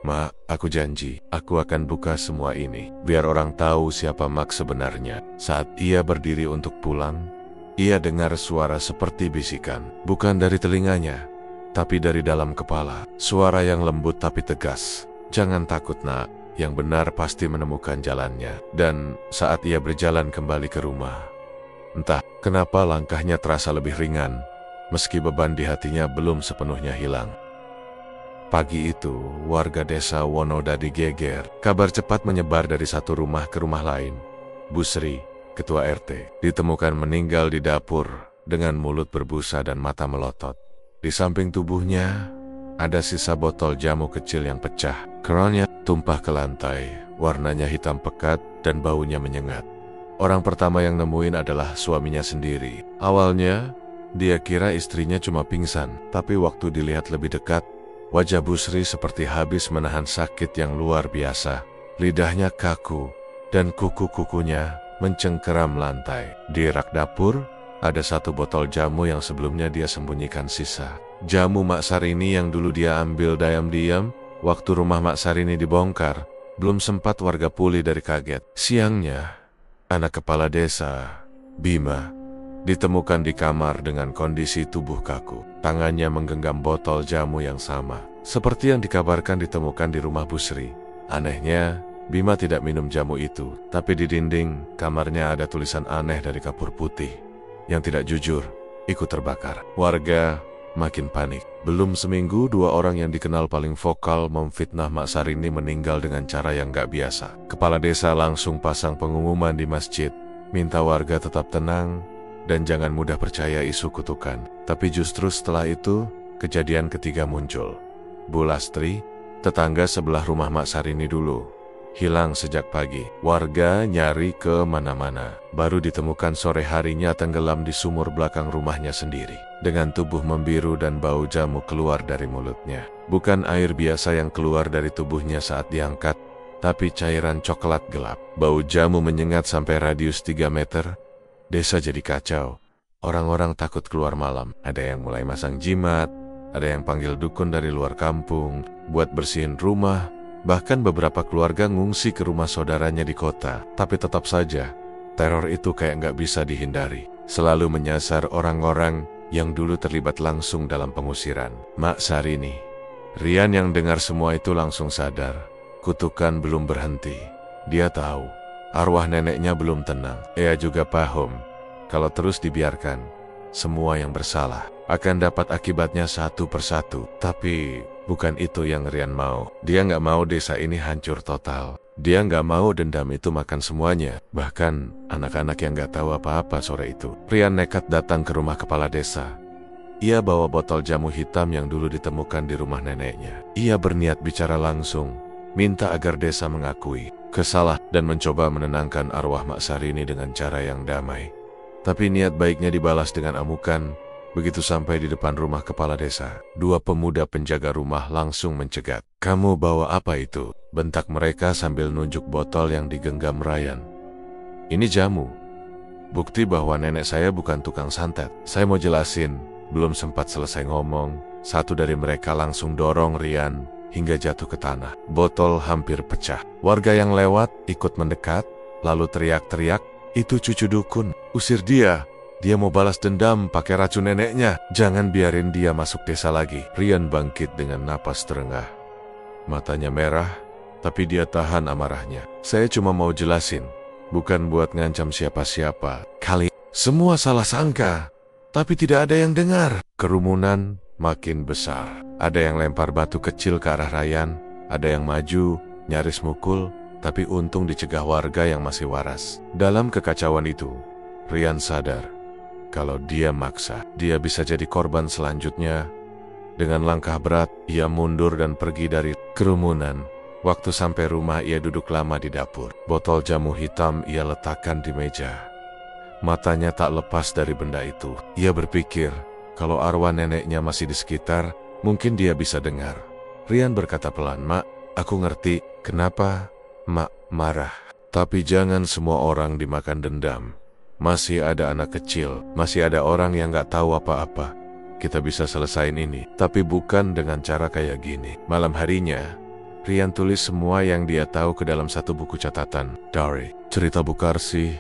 "Mak, aku janji, aku akan buka semua ini, biar orang tahu siapa Mak sebenarnya." Saat ia berdiri untuk pulang, ia dengar suara seperti bisikan. Bukan dari telinganya, tapi dari dalam kepala. Suara yang lembut tapi tegas. "Jangan takut, Nak. Yang benar pasti menemukan jalannya." Dan saat ia berjalan kembali ke rumah, entah kenapa langkahnya terasa lebih ringan, meski beban di hatinya belum sepenuhnya hilang. Pagi itu, warga desa Wonodadi geger. Kabar cepat menyebar dari satu rumah ke rumah lain. Busri, ketua RT, ditemukan meninggal di dapur dengan mulut berbusa dan mata melotot. Di samping tubuhnya, ada sisa botol jamu kecil yang pecah. Kerannya tumpah ke lantai, warnanya hitam pekat dan baunya menyengat. Orang pertama yang nemuin adalah suaminya sendiri. Awalnya, dia kira istrinya cuma pingsan, tapi waktu dilihat lebih dekat, wajah Busri seperti habis menahan sakit yang luar biasa. Lidahnya kaku, dan kuku-kukunya mencengkeram lantai. Di rak dapur, ada satu botol jamu yang sebelumnya dia sembunyikan sisa. Jamu Maksarini yang dulu dia ambil diam-diam waktu rumah Maksarini dibongkar. Belum sempat warga pulih dari kaget. Siangnya, anak kepala desa, Bima, ditemukan di kamar dengan kondisi tubuh kaku. Tangannya menggenggam botol jamu yang sama, seperti yang dikabarkan ditemukan di rumah Busri. Anehnya, Bima tidak minum jamu itu, tapi di dinding kamarnya ada tulisan aneh dari kapur putih. Yang tidak jujur, ikut terbakar. Warga makin panik. Belum seminggu, 2 orang yang dikenal paling vokal memfitnah Mak Sarini meninggal dengan cara yang gak biasa. Kepala desa langsung pasang pengumuman di masjid, minta warga tetap tenang dan jangan mudah percaya isu kutukan. Tapi justru setelah itu, kejadian ketiga muncul. Bu Lastri, tetangga sebelah rumah Mak Sarini dulu, hilang sejak pagi. Warga nyari ke mana-mana. Baru ditemukan sore harinya tenggelam di sumur belakang rumahnya sendiri. Dengan tubuh membiru dan bau jamu keluar dari mulutnya. Bukan air biasa yang keluar dari tubuhnya saat diangkat, tapi cairan coklat gelap. Bau jamu menyengat sampai radius 3 meter. Desa jadi kacau. Orang-orang takut keluar malam. Ada yang mulai masang jimat, ada yang panggil dukun dari luar kampung buat bersihin rumah. Bahkan beberapa keluarga ngungsi ke rumah saudaranya di kota. Tapi tetap saja, teror itu kayak nggak bisa dihindari. Selalu menyasar orang-orang yang dulu terlibat langsung dalam pengusiran. Mak Sarini. Rian yang dengar semua itu langsung sadar. Kutukan belum berhenti. Dia tahu, arwah neneknya belum tenang. Ia juga paham, kalau terus dibiarkan, semua yang bersalah akan dapat akibatnya satu persatu. Tapi bukan itu yang Rian mau. Dia nggak mau desa ini hancur total. Dia nggak mau dendam itu makan semuanya. Bahkan anak-anak yang nggak tahu apa-apa sore itu. Rian nekat datang ke rumah kepala desa. Ia bawa botol jamu hitam yang dulu ditemukan di rumah neneknya. Ia berniat bicara langsung, minta agar desa mengakui kesalahan dan mencoba menenangkan arwah Mak Sarini dengan cara yang damai. Tapi niat baiknya dibalas dengan amukan. Begitu sampai di depan rumah kepala desa, 2 pemuda penjaga rumah langsung mencegat. "Kamu bawa apa itu?" bentak mereka sambil nunjuk botol yang digenggam Rian. "Ini jamu. Bukti bahwa nenek saya bukan tukang santet." "Saya mau jelasin." Belum sempat selesai ngomong, satu dari mereka langsung dorong Rian hingga jatuh ke tanah. Botol hampir pecah. Warga yang lewat ikut mendekat, lalu teriak-teriak, "Itu cucu dukun, usir dia. Dia mau balas dendam pakai racun neneknya. Jangan biarin dia masuk desa lagi." Rian bangkit dengan napas terengah. Matanya merah, tapi dia tahan amarahnya. "Saya cuma mau jelasin, bukan buat ngancam siapa-siapa. Kali semua salah sangka, tapi tidak ada yang dengar." Kerumunan makin besar. Ada yang lempar batu kecil ke arah Rian, ada yang maju, nyaris mukul, tapi untung dicegah warga yang masih waras. Dalam kekacauan itu, Rian sadar, kalau dia maksa, dia bisa jadi korban selanjutnya. Dengan langkah berat, ia mundur dan pergi dari kerumunan. Waktu sampai rumah, ia duduk lama di dapur. Botol jamu hitam ia letakkan di meja. Matanya tak lepas dari benda itu. Ia berpikir, kalau arwah neneknya masih di sekitar, mungkin dia bisa dengar. Rian berkata pelan, "Mak, aku ngerti kenapa Mak marah. Tapi jangan semua orang dimakan dendam. Masih ada anak kecil, masih ada orang yang gak tahu apa-apa. Kita bisa selesain ini, tapi bukan dengan cara kayak gini." Malam harinya, Rian tulis semua yang dia tahu ke dalam satu buku catatan. Diary, cerita Bukarsi,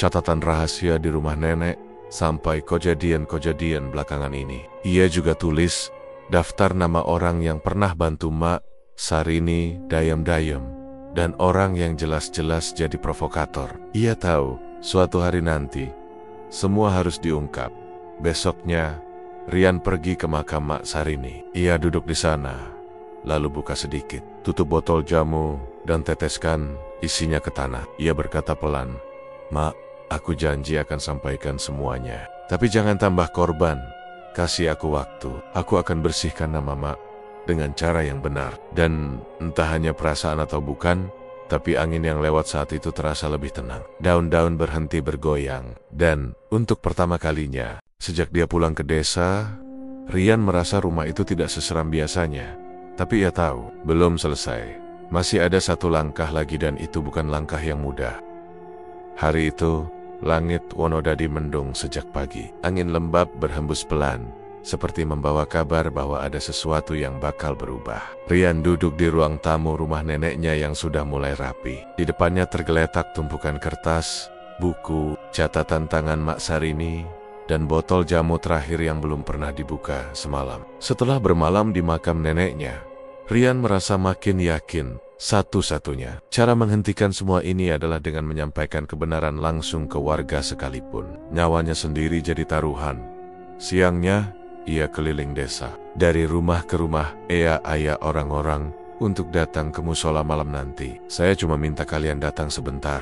catatan rahasia di rumah nenek, sampai kejadian-kejadian belakangan ini. Ia juga tulis daftar nama orang yang pernah bantu Mak Sarini dayam-dayam, dan orang yang jelas-jelas jadi provokator. Ia tahu, suatu hari nanti, semua harus diungkap. Besoknya, Rian pergi ke makam Mak Sarini. Ia duduk di sana, lalu buka sedikit, tutup botol jamu, dan teteskan isinya ke tanah. Ia berkata pelan, "Mak, aku janji akan sampaikan semuanya. Tapi jangan tambah korban. Kasih aku waktu. Aku akan bersihkan nama Mak dengan cara yang benar." Dan entah hanya perasaan atau bukan, tapi angin yang lewat saat itu terasa lebih tenang. Daun-daun berhenti bergoyang. Dan untuk pertama kalinya, sejak dia pulang ke desa, Rian merasa rumah itu tidak seseram biasanya. Tapi ia tahu, belum selesai. Masih ada satu langkah lagi dan itu bukan langkah yang mudah. Hari itu, langit Wonodadi mendung sejak pagi. Angin lembab berhembus pelan, seperti membawa kabar bahwa ada sesuatu yang bakal berubah. Rian duduk di ruang tamu rumah neneknya yang sudah mulai rapi. Di depannya tergeletak tumpukan kertas, buku, catatan tangan Mak Sarini, dan botol jamu terakhir yang belum pernah dibuka semalam. Setelah bermalam di makam neneknya, Rian merasa makin yakin satu-satunya cara menghentikan semua ini adalah dengan menyampaikan kebenaran langsung ke warga sekalipun. Nyawanya sendiri jadi taruhan. Siangnya, ia keliling desa. Dari rumah ke rumah, ia ayah orang-orang untuk datang ke musola malam nanti. Saya cuma minta kalian datang sebentar.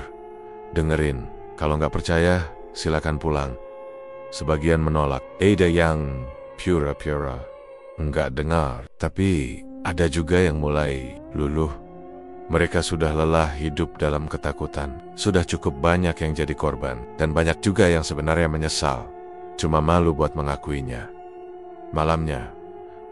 Dengerin, kalau nggak percaya, silakan pulang. Sebagian menolak. Ada yang pura-pura nggak dengar, tapi ada juga yang mulai luluh. Mereka sudah lelah hidup dalam ketakutan. Sudah cukup banyak yang jadi korban, dan banyak juga yang sebenarnya menyesal, cuma malu buat mengakuinya. Malamnya,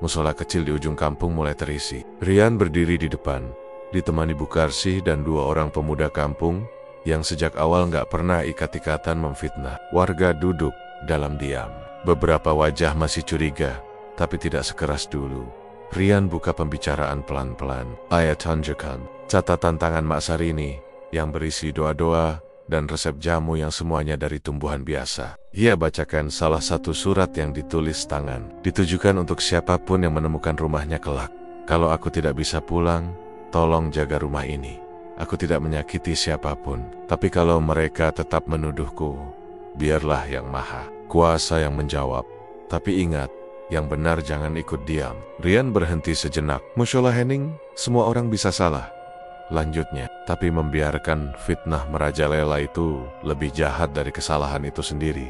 musola kecil di ujung kampung mulai terisi. Rian berdiri di depan, ditemani Bukarsih dan 2 orang pemuda kampung yang sejak awal nggak pernah ikat-ikatan memfitnah. Warga duduk dalam diam. Beberapa wajah masih curiga, tapi tidak sekeras dulu. Rian buka pembicaraan pelan-pelan. Ayah tunjukkan catatan tangan Mak Sarini yang berisi doa-doa dan resep jamu yang semuanya dari tumbuhan biasa. Ia bacakan salah satu surat yang ditulis tangan. Ditujukan untuk siapapun yang menemukan rumahnya kelak. Kalau aku tidak bisa pulang, tolong jaga rumah ini. Aku tidak menyakiti siapapun. Tapi kalau mereka tetap menuduhku, biarlah Yang Maha Kuasa yang menjawab. Tapi ingat, yang benar jangan ikut diam. Rian berhenti sejenak. Musyola Henning, semua orang bisa salah. Lanjutnya, tapi membiarkan fitnah merajalela itu lebih jahat dari kesalahan itu sendiri.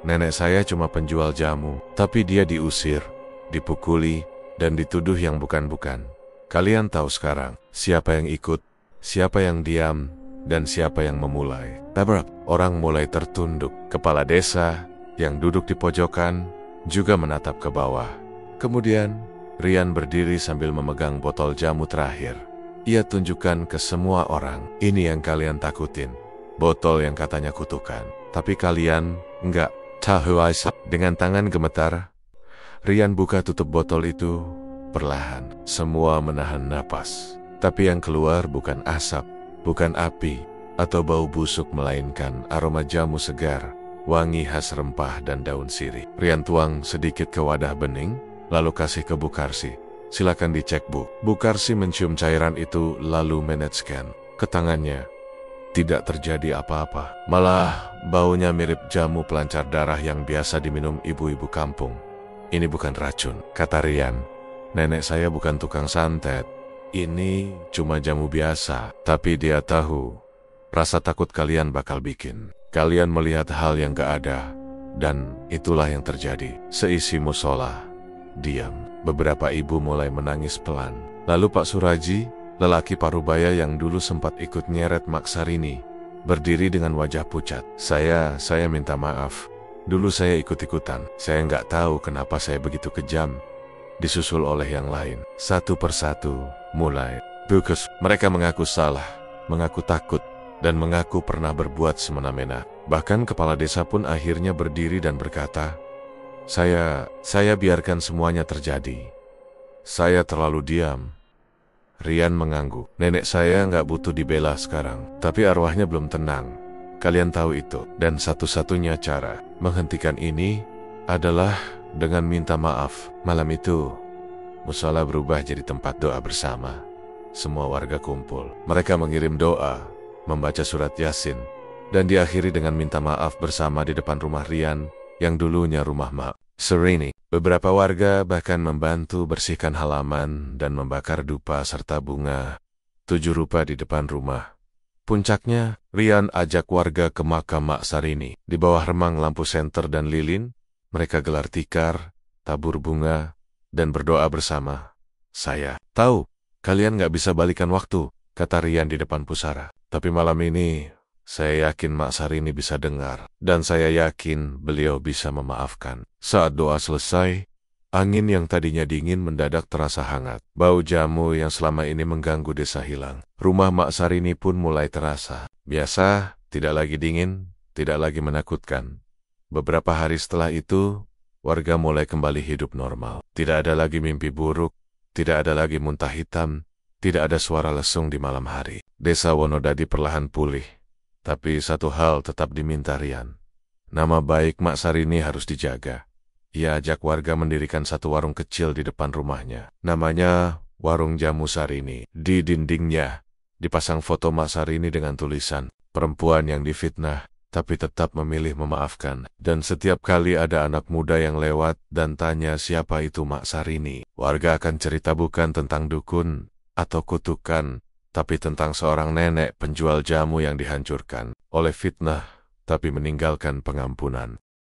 Nenek saya cuma penjual jamu, tapi dia diusir, dipukuli, dan dituduh yang bukan-bukan. Kalian tahu sekarang, siapa yang ikut, siapa yang diam, dan siapa yang memulai. Tabrak, orang mulai tertunduk. Kepala desa yang duduk di pojokan juga menatap ke bawah. Kemudian, Rian berdiri sambil memegang botol jamu terakhir. Ia tunjukkan ke semua orang, ini yang kalian takutin. Botol yang katanya kutukan. Tapi kalian enggak tahu asap. Dengan tangan gemetar, Rian buka tutup botol itu perlahan. Semua menahan napas. Tapi yang keluar bukan asap, bukan api, atau bau busuk, melainkan aroma jamu segar, wangi khas rempah dan daun sirih. Rian tuang sedikit ke wadah bening, lalu kasih ke Bukarsih. Silakan dicek, Bu. Bukarsih mencium cairan itu lalu meneteskan ke tangannya. Tidak terjadi apa-apa. Malah baunya mirip jamu pelancar darah yang biasa diminum ibu-ibu kampung. Ini bukan racun, kata Rian. Nenek saya bukan tukang santet. Ini cuma jamu biasa. Tapi dia tahu, rasa takut kalian bakal bikin kalian melihat hal yang gak ada. Dan itulah yang terjadi. Seisi musola diam. Beberapa ibu mulai menangis pelan. Lalu Pak Suraji, lelaki parubaya yang dulu sempat ikut nyeret Mak Sarini, berdiri dengan wajah pucat. Saya minta maaf. Dulu saya ikut-ikutan. Saya nggak tahu kenapa saya begitu kejam. Disusul oleh yang lain. Satu persatu, mulai. Bukus, mereka mengaku salah, mengaku takut, dan mengaku pernah berbuat semena-mena. Bahkan kepala desa pun akhirnya berdiri dan berkata, Saya biarkan semuanya terjadi. Saya terlalu diam. Rian mengangguk. Nenek saya nggak butuh dibela sekarang, tapi arwahnya belum tenang. Kalian tahu itu. Dan satu-satunya cara menghentikan ini adalah dengan minta maaf. Malam itu, musola berubah jadi tempat doa bersama. Semua warga kumpul. Mereka mengirim doa, membaca surat Yasin, dan diakhiri dengan minta maaf bersama di depan rumah Rian yang dulunya rumah Mak Sarini. Beberapa warga bahkan membantu bersihkan halaman dan membakar dupa serta bunga 7 rupa di depan rumah. Puncaknya, Rian ajak warga ke makam Mak Sarini. Di bawah remang lampu senter dan lilin, mereka gelar tikar, tabur bunga, dan berdoa bersama. Saya tahu, kalian gak bisa balikan waktu, kata Rian di depan pusara. Tapi malam ini, saya yakin Mak Sarini bisa dengar, dan saya yakin beliau bisa memaafkan. Saat doa selesai, angin yang tadinya dingin mendadak terasa hangat. Bau jamu yang selama ini mengganggu desa hilang. Rumah Mak Sarini pun mulai terasa biasa, tidak lagi dingin, tidak lagi menakutkan. Beberapa hari setelah itu, warga mulai kembali hidup normal. Tidak ada lagi mimpi buruk, tidak ada lagi muntah hitam, tidak ada suara lesung di malam hari. Desa Wonodadi perlahan pulih. Tapi satu hal tetap diminta Rian. Nama baik Mak Sarini harus dijaga. Ia ajak warga mendirikan satu warung kecil di depan rumahnya. Namanya Warung Jamu Sarini. Di dindingnya dipasang foto Mak Sarini dengan tulisan, perempuan yang difitnah tapi tetap memilih memaafkan. Dan setiap kali ada anak muda yang lewat dan tanya siapa itu Mak Sarini, warga akan cerita bukan tentang dukun atau kutukan, tapi tentang seorang nenek penjual jamu yang dihancurkan oleh fitnah, tapi meninggalkan pengampunan.